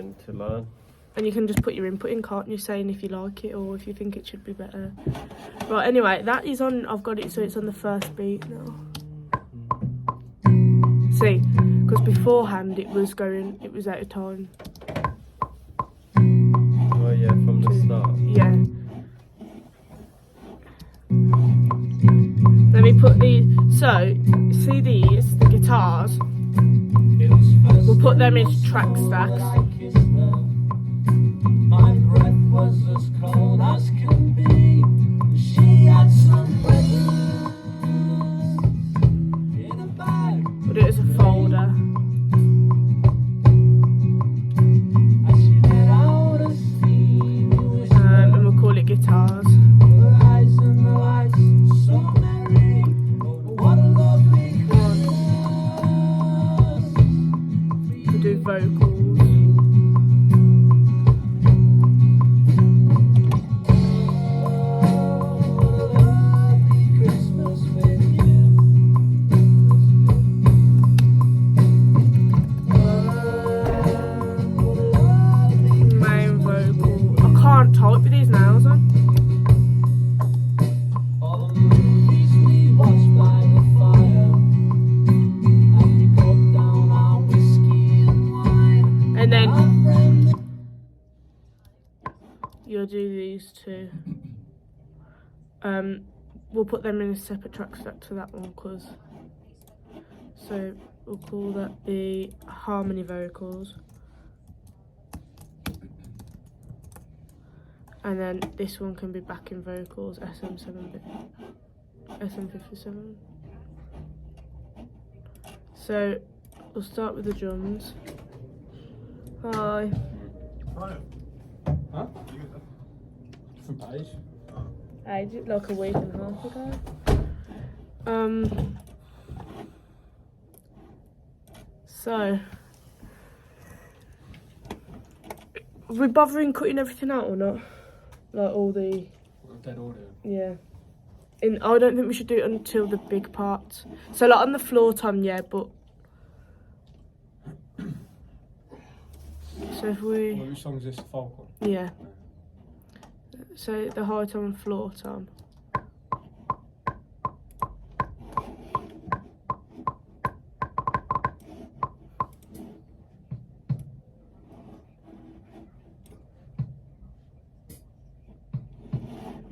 to learn. And you can just put your input in, can't you, saying if you like it or if you think it should be better. Right, anyway, that is on, I've got it so it's on the first beat now. See, because beforehand it was out of time. Oh yeah, from the start. Yeah. Let me put so, see these, the guitars, we'll put them into track stacks. My breath was as cold as can be. She had some presents in a bag. Put it as a folder. As she let out a steam, And we'll call it guitars. her eyes and the lights, so merry. Oh, what a lovely Christmas. We'll do vocals. Main vocal. I can't type with these nails on. All the movies we watched by the fire, and we put down our whiskey and wine. And then Our friend you'll do these two. We'll put them in a separate track stack to that one, cause so we'll call that the harmony vocals. And then this one can be backing vocals, SM57. So we'll start with the drums. Hi. Huh? Different page. I did like a week and a half ago. So are we bothering cutting everything out or not? Like all the Dead audio. yeah. I don't think we should do it until the big parts. So like on the floor time, yeah, but so if we Which song is this? Folk one? yeah. So the high tom and floor tom.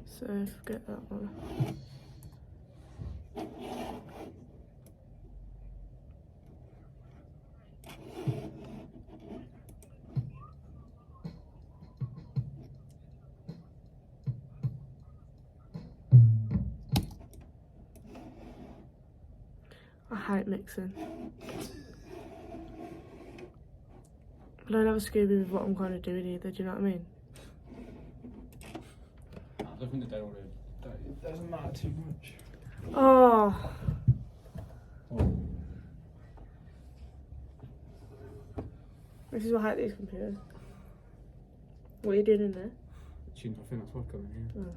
So forget that one. I hate mixing. I don't have a Scooby with what I'm kind of doing either, do you know what I mean? I don't think the dead audio. It doesn't matter too much. Oh, this is why I hate these computers. What are you doing in there? Tunes, I think that's what coming here. Oh.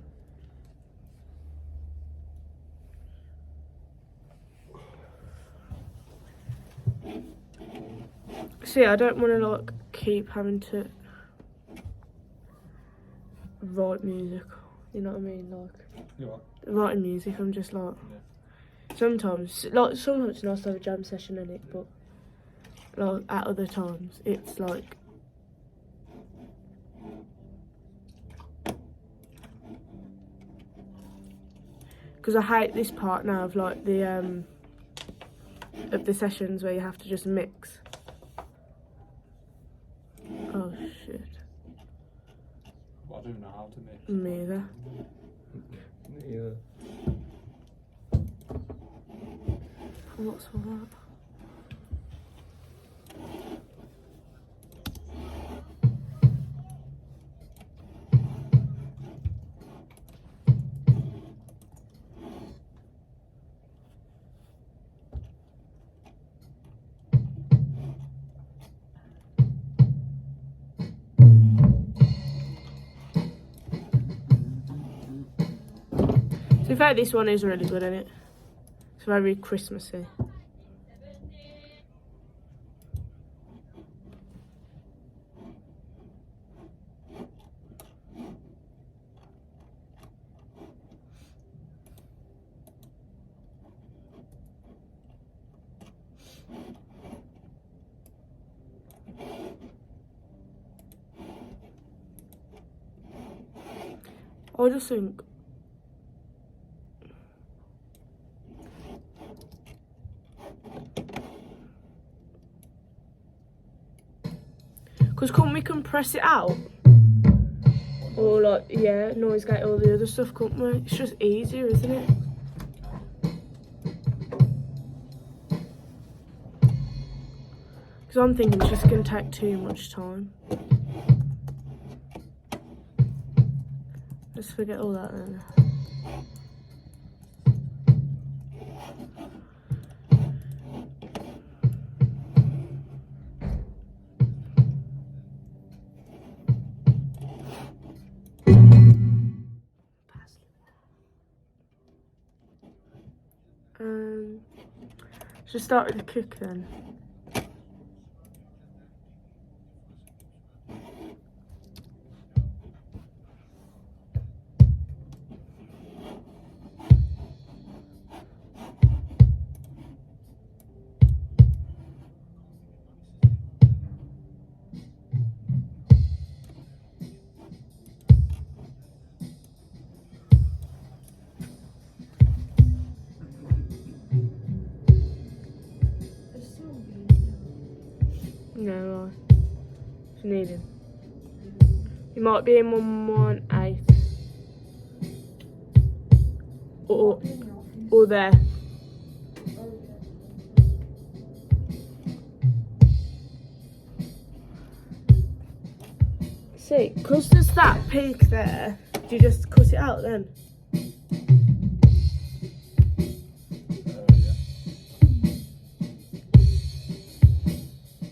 See, I don't want to like keep having to write music. You know what I mean? Like You what? writing music, I'm just like Yeah. sometimes it's nice to have a jam session in it, but like at other times it's like because I hate this part now of like the sessions where you have to just mix. Oh shit. Well, I don't know how to mix. Me either. Yeah. What's all that? To be fair, this one is really good, isn't it? It's very Christmassy. I just think because couldn't we compress it out? Or like, yeah, noise gate, all the other stuff, couldn't we? It's just easier, isn't it? Because I'm thinking it's just going to take too much time. Let's forget all that then. Should start with the cook then. No, right. It's needed. You might be in 118. Or there. See, because there's that peak there, do you just cut it out then?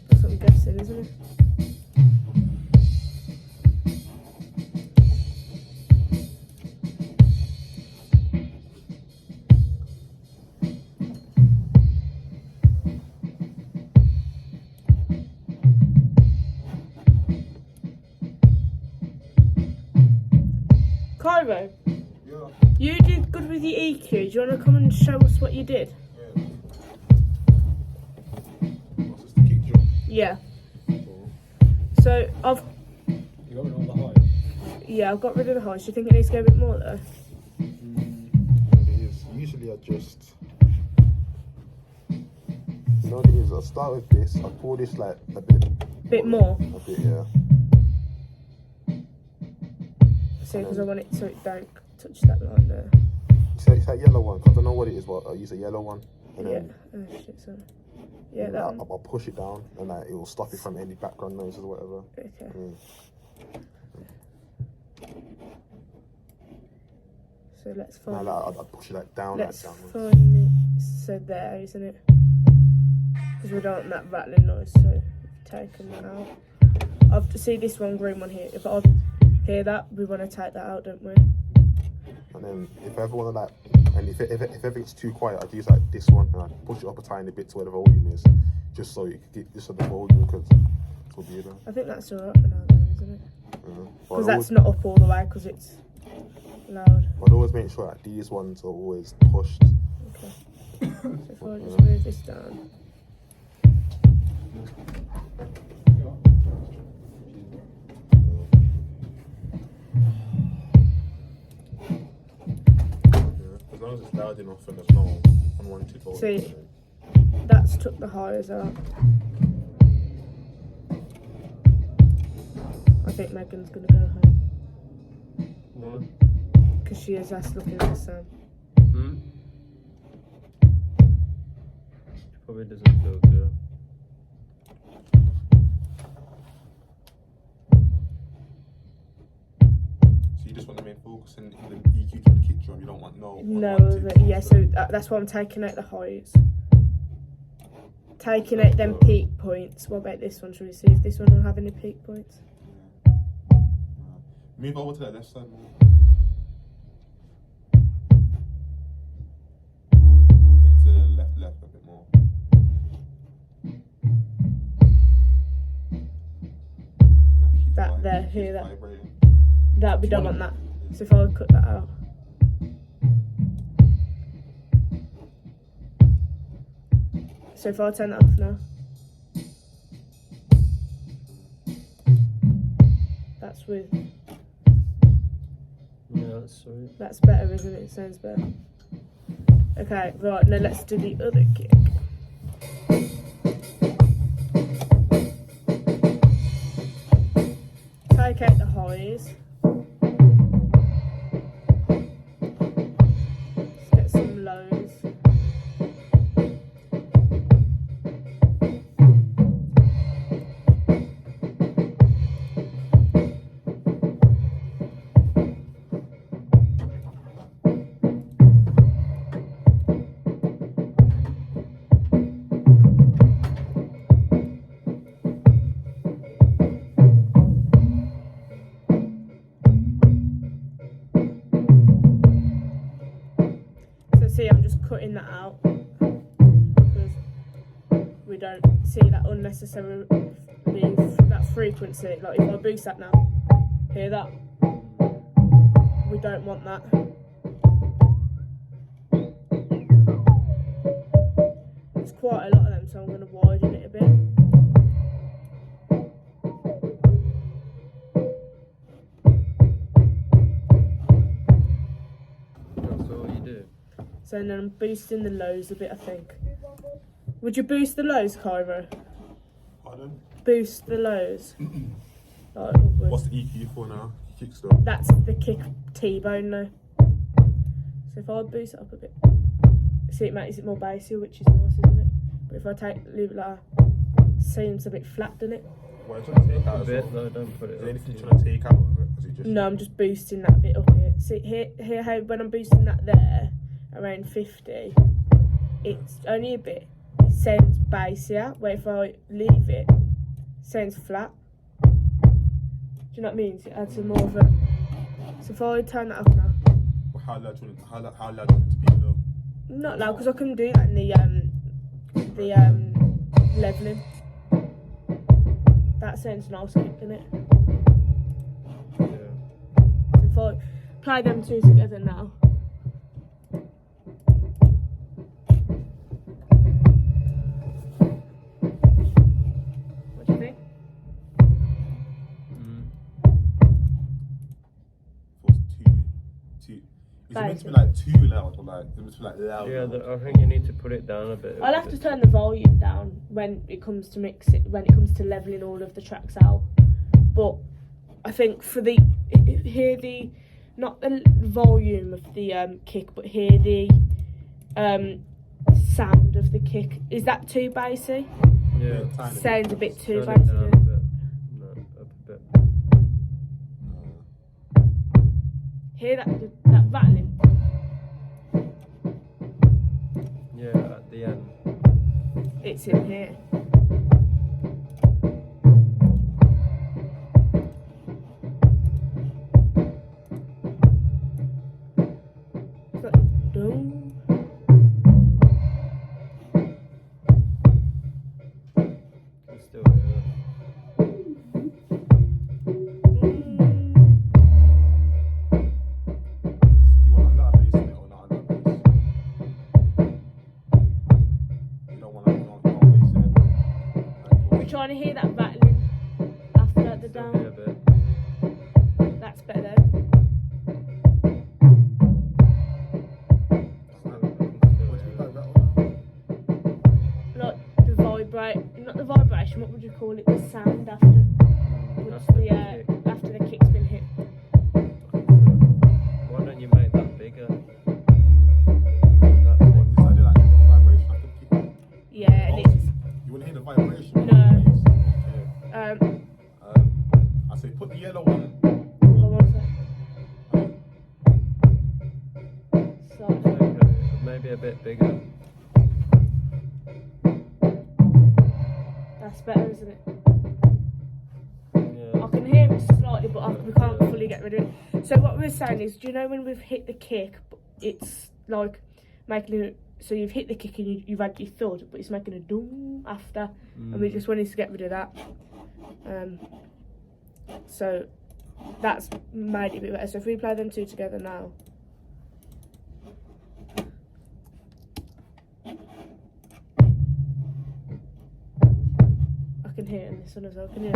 That's what I'm guessing, isn't it? Cairo, Yeah. you did good with your EQ. Do you want to come and show us what you did? What's this, the kick drum? Yeah. So I've You got rid of all the highs. I've got rid of the highs. Do you think it needs to go a bit more though? It is. Usually I just. You know what it is? I start with this, I pull this like a bit. Bit more. A bit, yeah. See, because I want it so it don't touch that line there. It's that yellow one. I don't know what it is, but I use a yellow one. And Yeah. then Oh shit, sorry. Yeah, that one. I'll push it down and like, it will stop it from any background noises or whatever. Okay. Mm. So let's No, find. like, I'd push it like down, Let's like downwards. find it. So there, isn't it? Because we don't want that rattling noise. So we've taken that out. I've see this one green one here. If I hear that, we want to take that out, don't we? And then if I ever want to like, and if ever it's too quiet, I'd use like this one and I'd push it up a tiny bit to where the volume is, just so you could get this at the volume because it will be there. I think that's alright for now, though, isn't it? Because that's not up all the way because it's loud. I'd always make sure that these ones are always pushed. Okay. So if I just move this down. As long as it's loud enough and there's no unwanted volume. See, that's took the highs out. I think Megan's gonna go home What? because she is asked looking at the sun. Hmm? Probably doesn't feel good. So you just want the main focus in the EQ to the kick drum. You don't want no. No, unwanted yeah. So that's why I'm taking out the highs. Taking out them peak points. What about this one? Should we see if this one will have any peak points? Move over to that left side more. Yeah, to the left a bit more. Now keep That vib- there, keep hear that? vibrating. That we don't want that. So if I would cut that out. So if I turn that off now. That's with. Yeah, that's sweet. That's better, isn't it? It sounds better. Okay, right, now let's do the other kick. Take out the highs. Let's get some lows. So see, I'm just cutting that out because we don't see that unnecessarily that frequency. Like if I boost that now, hear that? We don't want that. There's quite a lot of them, so I'm going to widen it a bit. That's all you do. So then I'm boosting the lows a bit, I think. Would you boost the lows, Cairo? Pardon? Boost the lows. Like upwards. What's the EQ for now? Kick still. That's the kick T-bone now. So if I boost it up a bit, see it makes it more bassy, which is nice, isn't it? But if I leave it like that, seems a bit flat, doesn't it? What are you trying to take out A as bit well? though, don't put it Is there up anything too you're trying to take out of it? Is it just No, I'm just boosting that bit up here. See here how when I'm boosting that there, around 50, it's only a bit. It sounds bassier, where if I leave it, sounds flat. Do you know what I mean? So it adds a more of a. So if I turn that up now, how loud do you want it, how loud do you want it to be though? not loud because I can do that in the leveling. That sounds nice, doesn't it? Yeah. So if I play them two together now. What do you think? Mm. Force too. Is it meant to be like too loud or like is it meant to be like loud? Yeah, loud? I think you need to put it down a bit. I'll have to turn the volume down when it comes to when it comes to leveling all of the tracks out. But I think for the hear the not the volume of the kick, but hear the sound of the kick. Is that too bassy? Yeah. Tiny. Sounds a bit too Turn it down a bassy. bit. No, up a bit. Hear that rattling? Yeah, at the end. It's in here. It's like dum. You still hear it. Do you want a lot of bass in it or not a lot of bass? You don't want a lot of bass in it. We're trying to hear that rattling after the Still hear a down. bit. That's better though. What do you like that one? Like the not the vibration. What would you call it? The sound after That's the the kick. after the kick's been hit. Why don't you make that bigger? That thing. Is that like the vibration after the kick? Yeah, Oh, it is. you want to hear the vibration? No. Okay. I say put the yellow one. Hold on a sec. So Okay, maybe a bit bigger. that's better, isn't it? Yeah. I can hear it slightly, but we can't fully get rid of it. So what we're saying is, do you know when we've hit the kick, it's like making it. So you've hit the kick and you've had your thud, but it's making a doom after, and we just wanted to get rid of that. So that's made it a bit better. So if we play them two together now. I can hear it in this one as well, can you?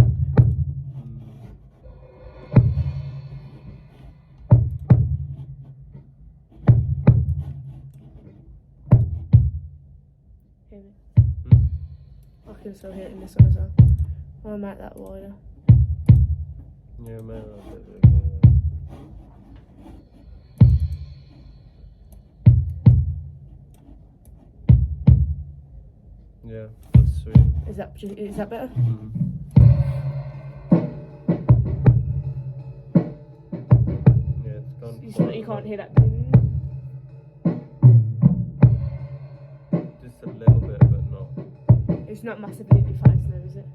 can still hear it in this one as well. I'll make that wider. Yeah, maybe a bit bigger. Yeah, that's sweet. Is that better? Mm. Yeah, it's gone. You can't hear that. Just a little bit, but not. It's not massively in your face now, is it?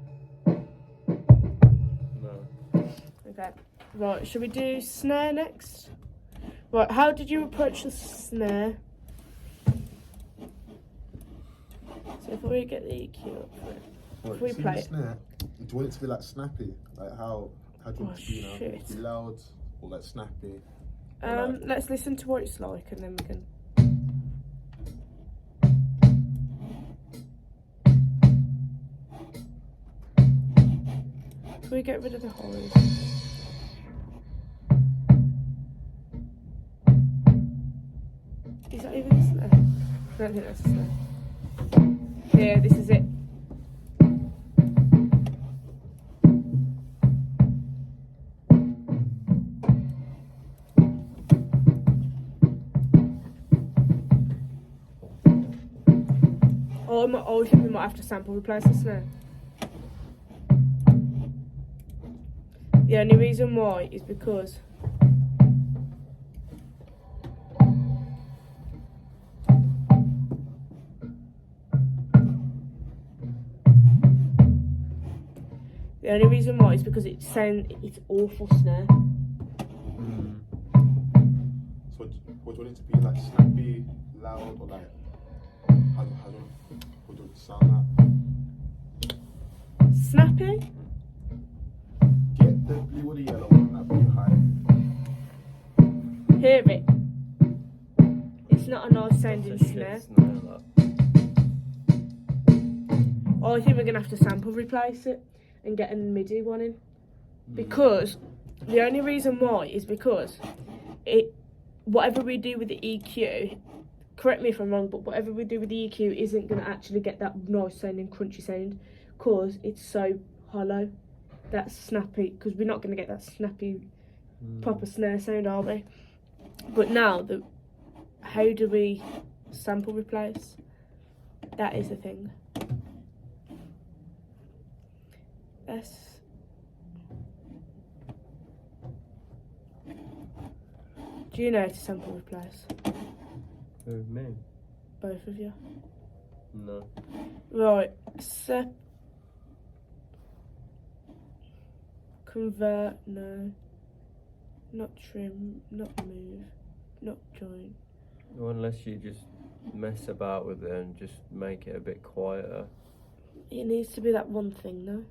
No. Okay. Right, should we do snare next? Right, how did you approach the snare? So if we get the EQ up for it. If we see play the it. snare, do you want it to be like snappy? Like how do you want it to be now? shit. Be loud or like snappy? Let's listen to what it's like and then we can. If we get rid of the highs. Is that even a snare? I don't think that's a snare. Yeah, this is it. I think we might have to sample replace the snare. The only reason why is because it's awful snare. Mm. So what do you want it to be like snappy, loud or like how do you sound that? Snappy? Get the blue or the yellow one that blue high. Hear it. It's not a nice sounding It's a shit snare. that. I think we're gonna have to sample replace it and get a MIDI one in. Because the only reason why is because whatever we do with the EQ, correct me if I'm wrong, but whatever we do with the EQ isn't going to actually get that nice sounding crunchy sound because it's so hollow. That's snappy, because we're not going to get that snappy proper snare sound, are we? But now, how do we sample replace? That is the thing. Do you know how to sample replace? Who, me? Both of you. No. Right. Convert, no. Not trim, not move, not join. Well, unless you just mess about with it and just make it a bit quieter. It needs to be that one thing, though.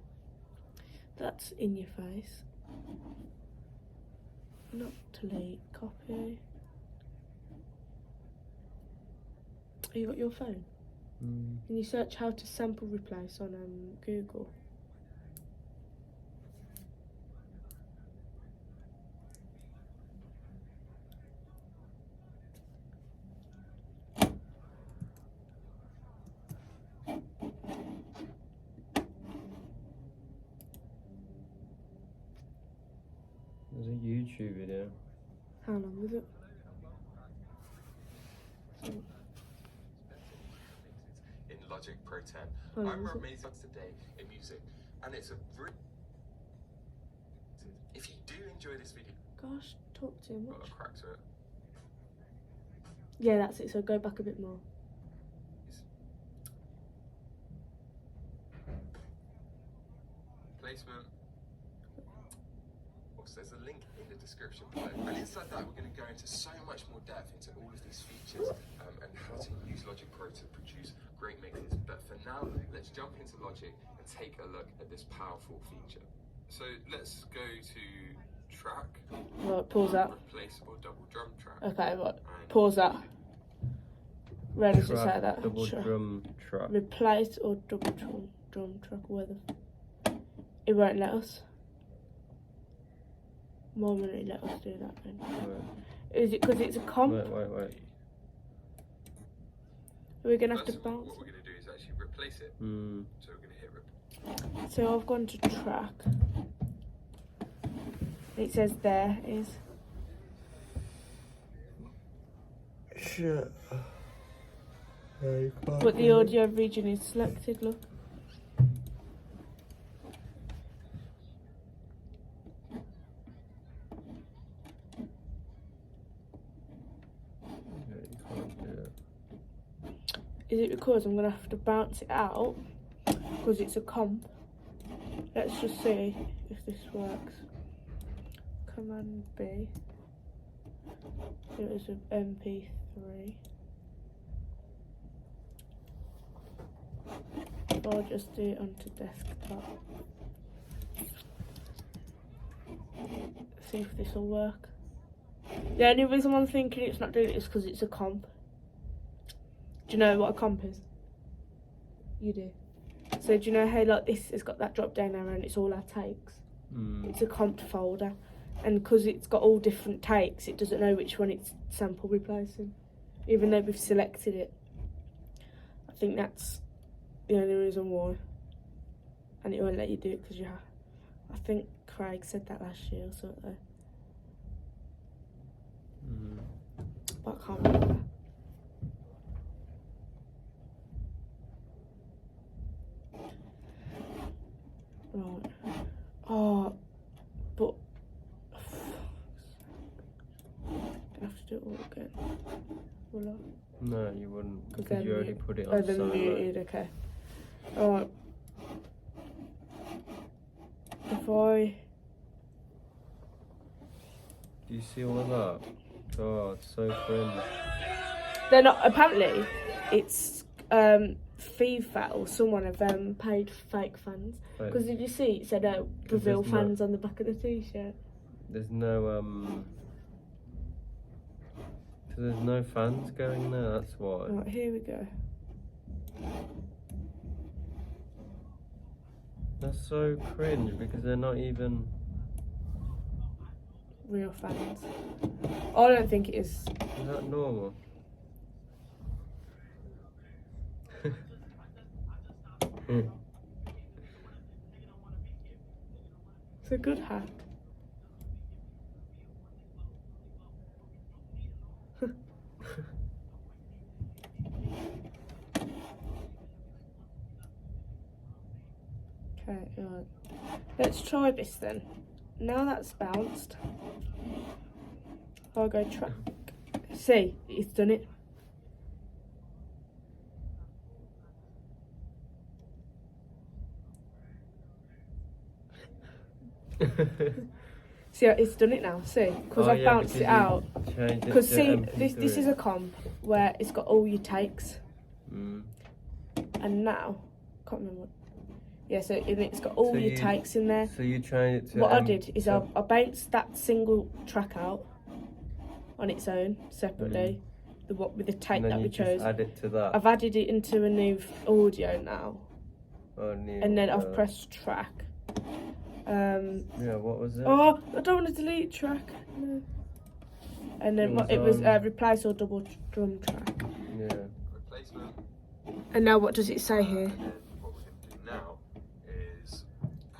That's in your face. Not delete, copy. Have you got your phone? Can you search how to sample replace on Google? There's a YouTube video. How long was it? In Logic Pro 10. How long I'm was it? amazing today in music, and it's a if you do enjoy this video, Gosh, talk too got much. a crack to it. Yeah, that's it. So go back a bit more. Placement. Also, there's a link in the description below. And inside that, we're going to go into so much more depth into all of these features and how to use Logic Pro to produce great mixes. But for now, let's jump into Logic and take a look at this powerful feature. So let's go to track. Right, pause that. Replace or double drum track. Okay, right. And Pause that. Where does it say Track, that? double Tra- drum track. Replace or double drum track, whether it won't let us. Why won't it let us do that then? Wait, Is it because it's a comp? wait. We're gonna have to First of all, bounce. what we're going to do is actually replace it. Mm. So we're going to hit So I've gone to track. It says there is. Shit. But the audio region is selected, look. Yeah, you can't do it. Is it because I'm going to have to bounce it out? Because it's a comp. Let's just see if this works. Command B. It was an MP3. I'll just do it onto desktop. See if this will work. The only reason I'm thinking it's not doing it is because it's a comp. Do you know what a comp is? You do. So do you know how like this has got that drop down arrow and it's all our takes? It's a comp folder, and because it's got all different takes, it doesn't know which one it's sample replacing, even though we've selected it. I think that's the only reason why, and it won't let you do it because you have. I think Craig said that last year or something, but I can't remember. Right. Oh, but I have to do it all again. Will I? No, you wouldn't, because then you already mute- put it Oh, on then silent. muted. Okay. Alright. If I Do you see all of that? God, it's so cringe. they're not apparently it's FIFA or someone have paid fake fans Right. because did you see it said Brazil there's no- fans on the back of the t-shirt. There's no so there's no fans going there. That's why. Right, here we go. That's so cringe because they're not even. Real fans. I don't think it is. Is that normal? It's a good hat. Okay, right. Let's try this then. Now that's bounced, I'll go track. See, it's done it. See, it's done it now. See, because I've bounced it out. Because see, this is a comp where it's got all your takes, and now can't remember. What, yeah, so it's got all So your you- takes in there. So you tried it to. What I did is so- I bounced that single track out on its own separately, the what with the take and then that you we chose. just add it to that. I've added it into a new audio now, Oh, new, and then I've pressed track. Yeah, what was it? Oh, I don't want to delete track. No. And then It was, replace or double drum track. Yeah. Replacement. And now what does it say here? And then what we're going to do now is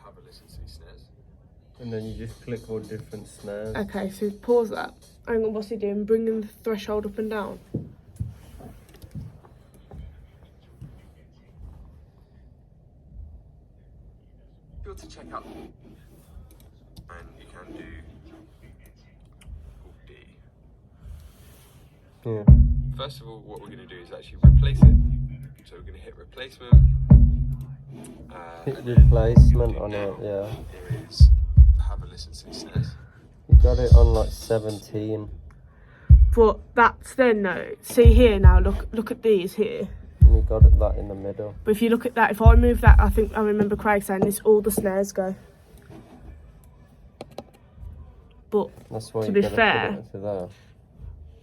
have a listen to these snares. And then you just click all different snares. Okay, so pause that. Hang on, what's he doing? Bringing the threshold up and down. Be able to check out, and you can do Alt D. Yeah. First of all, what we're going to do is actually replace it. So we're going to hit replacement. Hit and then replacement what on we it, do yeah. now is have a listen to these snares. You got it on like 17. But that's then no. See here now, look at these here. And you got it that in the middle. But if you look at that, if I move that, I think I remember Craig saying this, all the snares go. But That's why To you be gotta fair- put it to there.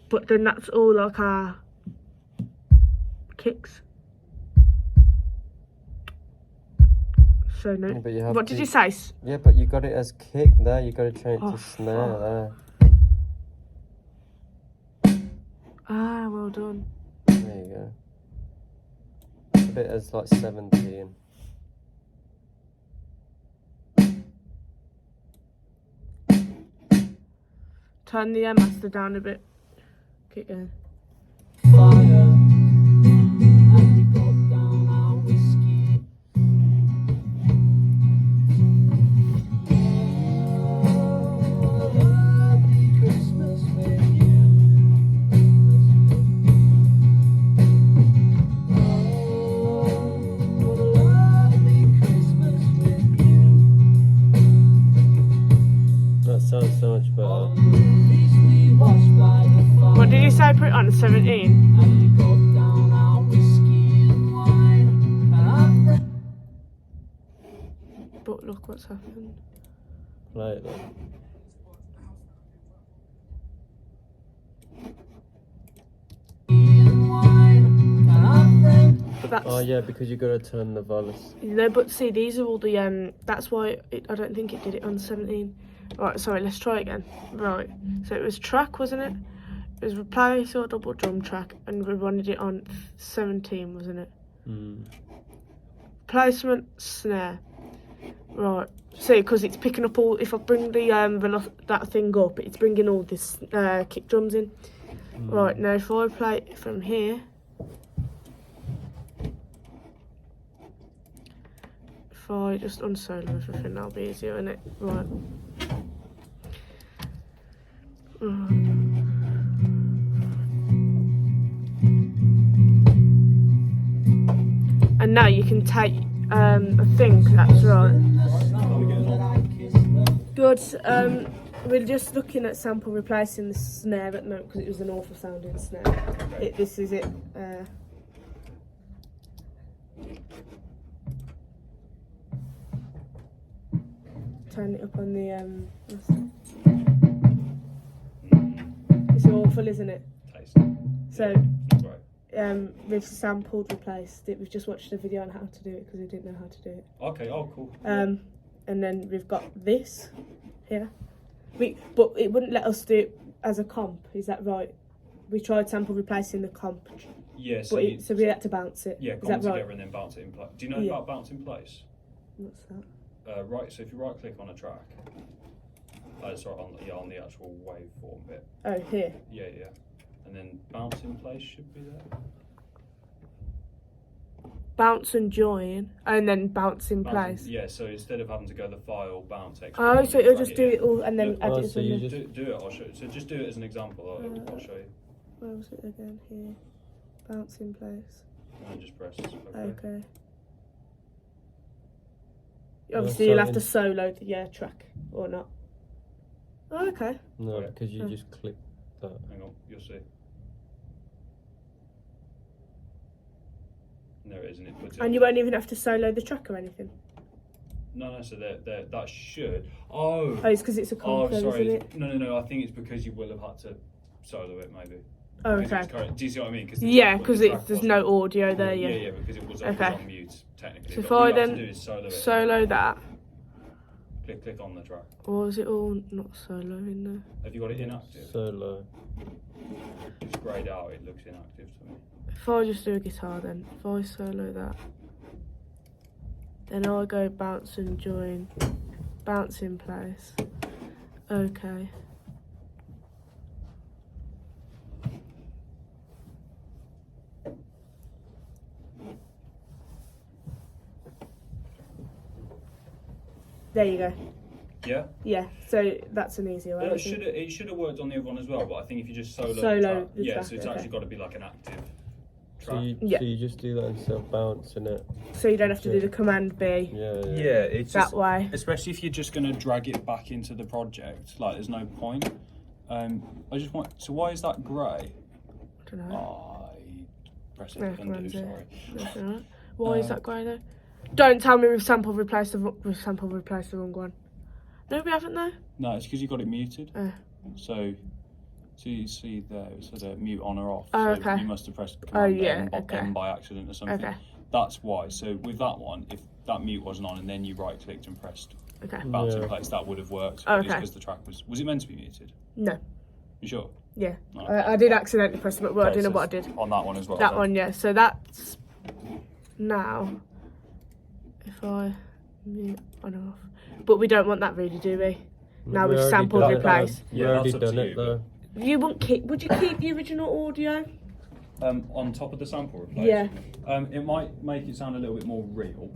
but then that's all like our kicks. So no. Yeah, but you have What to, did you say? Yeah, but you got it as kick there. You got to change it Oh, to snare fuck. there. Ah, well done. There you go. Put it as like 17. Turn the master down a bit. Keep going. fire as we gulp down our whiskey. Oh, lovely Christmas with you. Oh, lovely Christmas with you. That sounds so much better. Movies we watched by the fire. What did you say? Put it on 17. And we gulp down our whiskey and wine. And our friends. But look what's happened. Play it then. That's, Oh yeah, because you gotta turn the volume. No, but see, these are all the that's why I don't think it did it on 17. Right, sorry, let's try again. Right, so it was track, wasn't it? It was replace or double drum track, and we wanted it on 17, wasn't it? Placement snare. Right, see, because it's picking up all. If I bring the that thing up, it's bringing all this kick drums in. Right, now if I play it from here. If I just unsolo everything, that'll be easier, isn't it? Right. And now you can take, I think that's right. Good. We're just looking at sample replacing the snare at the moment because it was an awful sounding snare. This is it. Turn it up on the it's awful, isn't it? Taste. So Right. we've sampled replaced it. We've just watched a video on how to do it because we didn't know how to do it. Okay. Oh, cool. And then we've got this here. But it wouldn't let us do it as a comp, is that right? We tried sample replacing the comp, Yeah. but so we had to bounce it. Yeah, is come that together right? and then bounce it in place. Do you know Yeah. about bounce in place? What's that? Right. So if you right click on a track, sorry, on the actual waveform bit. Oh, here. Yeah, yeah. And then bounce in place should be there. Bounce and join, and then bounce in Bounce place. yeah. So instead of having to go the file bounce export. Oh, so it'll drag just do it all and then Yeah. add Oh, it so as you a just- Do it. I'll show you. So just do it as an example. I'll show you. Where was it again? Here. Bounce in place. And then just press. Okay. Okay. Obviously, you'll have to solo the track or not. Oh, okay. No, Okay. because you Oh. just click that. Hang on. You'll see. And there it is, and it puts it. And you won't even have to solo the track or anything. No. So that should. Oh. Oh, it's because it's a comp, isn't sorry. it? No. I think it's because you will have had to solo it, maybe. Oh, Because okay. it's current- Do you see what I mean? Yeah, because there's no audio there. Yeah, Yeah. because it was Okay. on mute technically. So if but all I you have to then do is solo it. solo that, Click on the track. or is it all not solo in there? Have you got it inactive? Solo. It's greyed out. It looks inactive to me. If I just do a guitar, then if I solo that, then I go bounce and join, bounce in place. Okay. There you go. Yeah. Yeah, so that's an easier way. Well, I it think. should have worked on the other one as well, but I think if you just solo Solo the track, the yeah, track, so it's okay. actually got to be like an active So track. you, Yeah. so you just do that instead of bouncing it. So you don't have to do the command B Yeah. it's that way. especially if you're just going to drag it back into the project. Like, there's no point. I just want. So why is that grey? I don't know. I press it No, undo. command Z. Sorry. That's alright. Why is that grey though? Don't tell me we've sample replaced the wrong one. No, we haven't though. No, it's because you got it muted. Oh. So you see there, it said mute on or off. Oh, so okay. you must have pressed command yeah, M, okay. M by accident or something. Okay. That's why. So with that one, if that mute wasn't on and then you right clicked and pressed Okay. bounce in Yeah. place, that would have worked. Okay. Because the track was it meant to be muted? No. You sure? Yeah. No, I did accidentally press the button, but I Okay, didn't know so what I did. on that one as well. That then. one, yeah. So that's now. If I mute on and off, but we don't want that really, do we? Now We we've already sampled done it, replace. though. Yeah, We already that's up done to it you, though. You wouldn't keep? Would you keep the original audio? On top of the sample replace. Yeah. It might make it sound a little bit more real.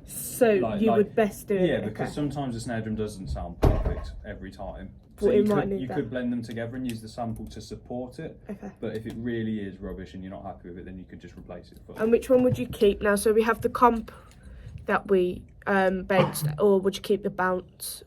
So you would best do it. Yeah, because okay. sometimes the snare drum doesn't sound perfect every time. So But you it might could need you that. could blend them together and use the sample to support it. Okay. But if it really is rubbish and you're not happy with it, then you could just replace it. And which one would you keep now? So we have the comp that we bounced, or would you keep the bounce,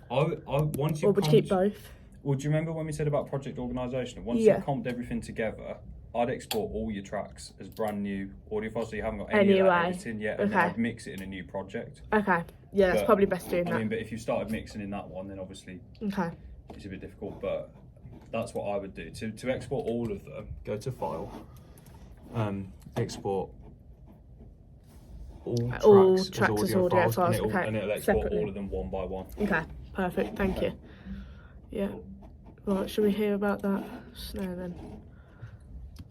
Once you or would you keep both? Well, do you remember when we said about project organisation? Once Yeah. you've comped everything together, I'd export all your tracks as brand new audio files, so you haven't got any of that Anyway. editing yet, and Okay. then I'd mix it in a new project. Okay. Yeah, that's But, probably best doing I that. mean, but if you started mixing in that one, then obviously Okay. it's a bit difficult. But that's what I would do to export all of them. Go to File, export all tracks, as audio files, and okay, it'll export separately. all of them one by one. Okay. Perfect. Thank you. Yeah. Right. Should we hear about that snare then?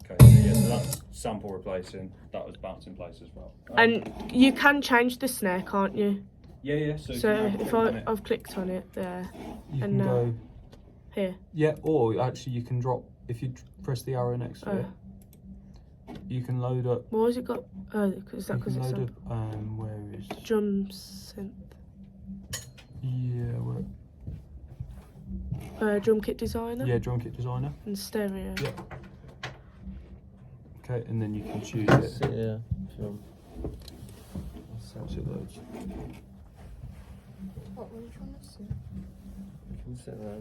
Okay, so yeah, so that's sample replacing. That was bounce in place as well. And you can change the snare, can't you? yeah. So, So you can if click on it. I've clicked on it there, You and can go, here. yeah, or actually you can drop, if you press the arrow next to Oh. it, you can load up, What has it got? Oh, is that you because can it's load a up, where is, drum synth? yeah, where, Drum kit designer yeah, drum kit designer, and stereo. yeah. Okay, and then you can choose it Sit here. Film. once it loads. What were you trying to say? You can sit there.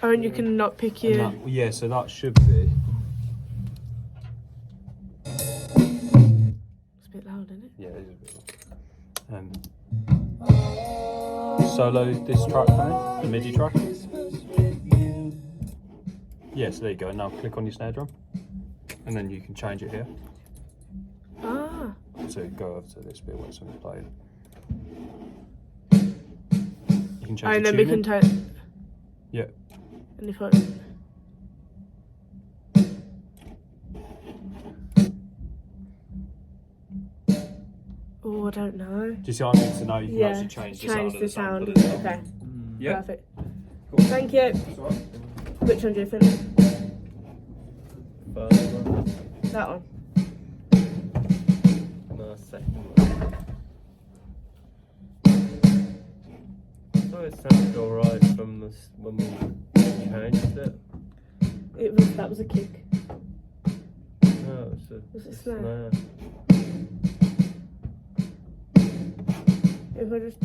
Oh, and you can not pick And your. that, yeah, so that should be, It's a bit loud, isn't it? Yeah, it is a bit. solo this track now, the MIDI track. Yeah, so there you go. Now click on your snare drum, and then you can change it here. Ah. So go over to this bit where something's playing. You can change And the then we tuning. can take. Yeah. And if I. Oh, I don't know. Do you see what I mean? So now you can Yeah. actually change the Change sound. the of sound. the sample. Okay. Yeah. Perfect. Cool. Thank you. That's all right. Which one do you think? First one. That one. No, second one. I thought it sounded alright from this when we changed it. That was a kick. No, it was Was it a snare? snare. If I just.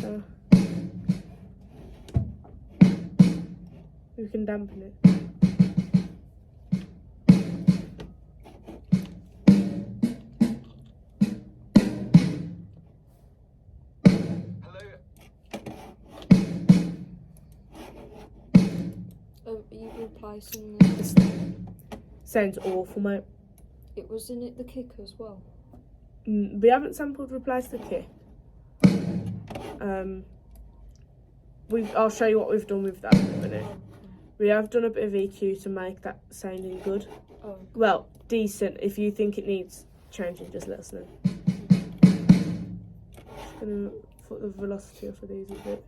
We can dampen it. Hello. Oh, are you replacing the... Sounds awful, mate. It was in it the kick as well. We haven't sampled replace the kick. I'll show you what we've done with that in a minute. We have done a bit of EQ to make that sounding good. Oh, Well, decent. If you think it needs changing, just let us know. Just gonna put the velocity off of these a bit.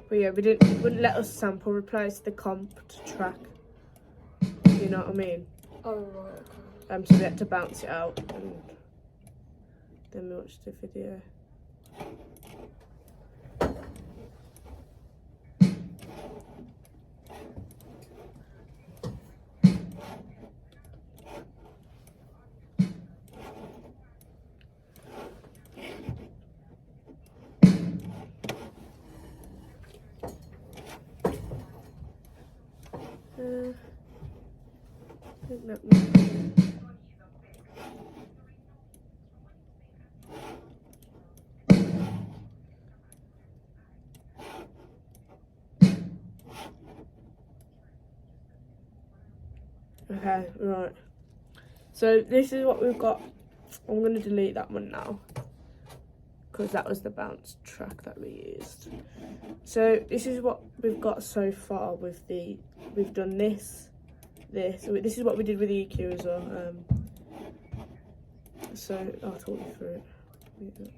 But yeah, wouldn't let us sample replace the comped track. You know what I mean? oh right, okay. So we had to bounce it out and then we watched the video. I think that was... Okay, right. So this is what we've got. I'm going to delete that one now, because that was the bounce track that we used. So this is what we've got so far with the, we've done this. This is what we did with the EQ as well. So I'll talk you through it.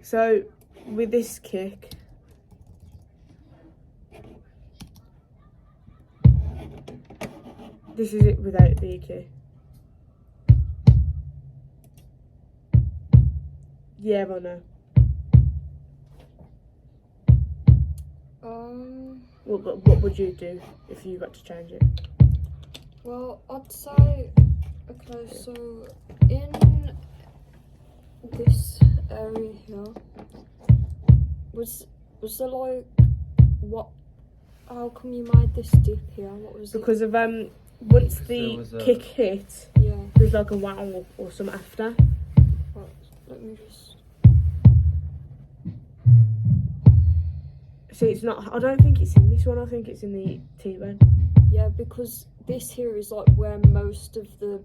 So with this kick, this is it without the EQ. Yeah or no? What would you do if you got to change it? Well, I'd say, okay, so in this area here, was there like, what, how come you made this dip here? What was Because it? of once Because the there was a- kick hit, Yeah, there's like a wow or something after. right, let me just, See, it's not. I don't think it's in this one. I think it's in the T-bone. yeah, because this here is like where most of the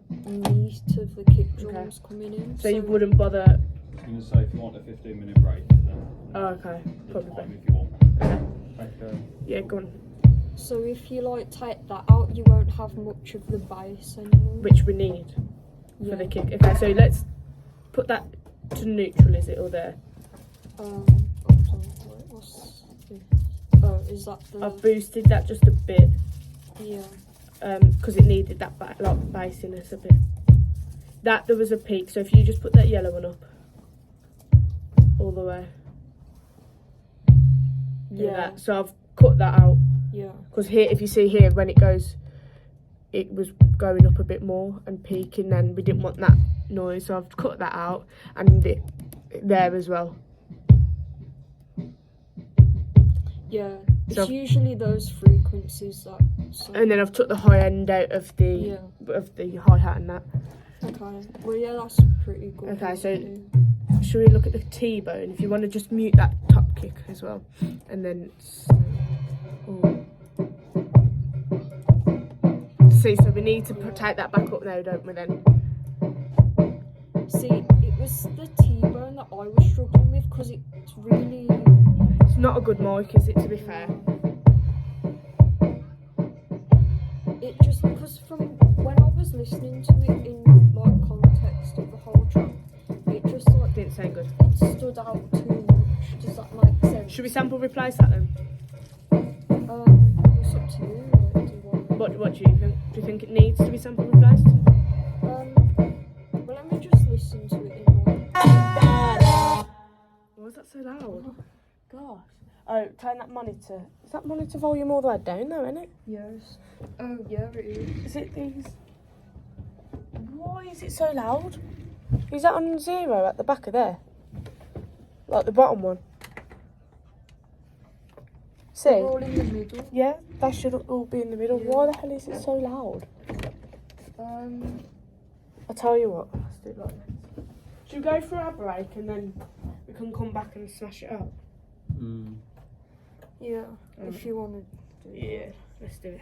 meat of the kick drum's coming in. So you wouldn't bother. I was going to say if you want a 15-minute break, then Oh, okay, probably time better. if you want. Okay. Okay. Yeah, go on. So if you like take that out, you won't have much of the bass anymore. Which we need for the kick. Okay, so let's put that to neutral. Is it or there? Hold on, wait, what's this? Oh, is that the? I've boosted that just a bit. Yeah. Because it needed that bassiness a bit. That there was a peak, so if you just put that yellow one up all the way. Do Yeah. that. So I've cut that out Yeah. because here, if you see here, when it goes, it was going up a bit more and peaking. Then we didn't want that noise, so I've cut that out and it there as well. Yeah. It's So- usually those frequencies that. So, And then I've took the high end out of the yeah. hi hat and that. Okay. Well, yeah, that's pretty good. Okay, so- actually. Should we look at the T-bone? If you want to just mute that top kick as well, and then. Oh. See, so we need to take that back up now, don't we? Then. See, it was the T-bone that I was struggling with because it's really. It's not a good mic, is it? To be fair. It just because from when I was listening to it in like context of the whole track, it just like Didn't sound good. stood out too much. Does that make sense? Should we sample replace that then? It's up to you. Like, do you want? What do you think? Do you think it needs to be sample replaced? Well, let me just listen to it in like. Why is that so loud? Gosh. Oh, turn that monitor. Is that monitor volume all the way down though, isn't it? Yes. Oh yeah, it is. Is it these? Why is it so loud? Is that on 0 at the back of there? Like the bottom one? See? They're all in the middle. Yeah, that should all be in the middle. Yeah. Why the hell is it so loud? I'll tell you what, let's do it like this. Should we go for our break and then we can come back and smash it up? Mm. Yeah. If you want to. Yeah, let's do it.